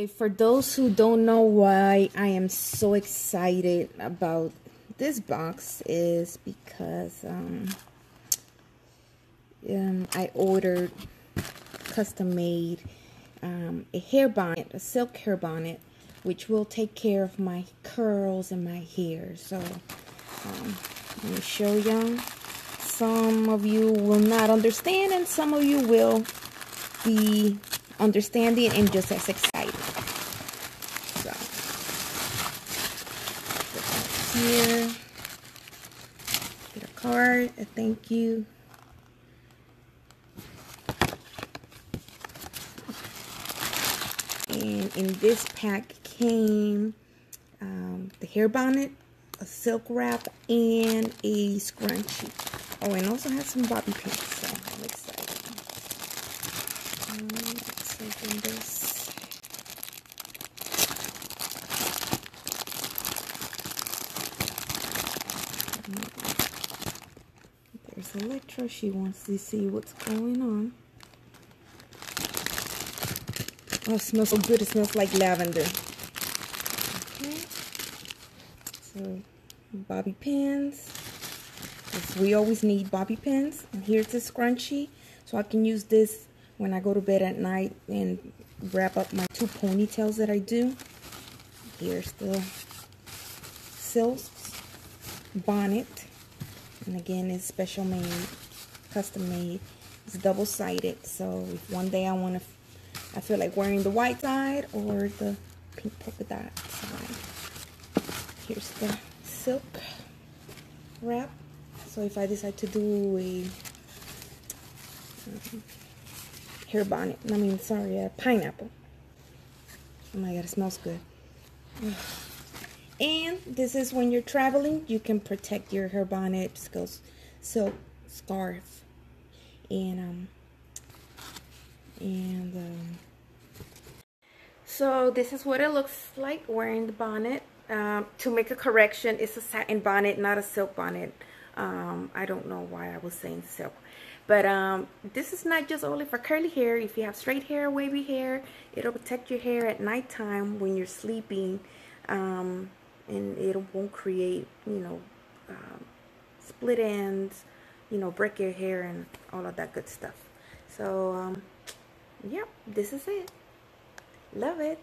Okay, for those who don't know why I am so excited about this box is because I ordered custom made a hair bonnet, a silk hair bonnet, which will take care of my curls and my hair. So let me show y'all. Some of you will not understand and some of you will be understanding and just as excited. So here, get a card, a thank you. And in this pack came the hair bonnet, a silk wrap, and a scrunchie. Oh, and also has some bobby pins, so I'm excited. Let's open this. There's Electra. She wants to see what's going on. Oh, it smells so good. It smells like lavender. Okay. So, bobby pins. We always need bobby pins. And here's the scrunchie. So I can use this when I go to bed at night and wrap up my 2 ponytails that I do. Here's the silk bonnet. And again, it's special made, custom made. It's double-sided. So if one day I feel like wearing the white side or the pink polka dot side. Here's the silk wrap. So if I decide to do a hair bonnet, a pineapple. Oh my god, it smells good. And this is when you're traveling, you can protect your hair bonnet, silk scarf, and so this is what it looks like wearing the bonnet. To make a correction, it's a satin bonnet, not a silk bonnet. I don't know why I was saying silk, but this is not just only for curly hair. If you have straight hair, wavy hair, it'll protect your hair at nighttime when you're sleeping, and it won't create, split ends, break your hair and all of that good stuff. So yeah, this is it. Love it.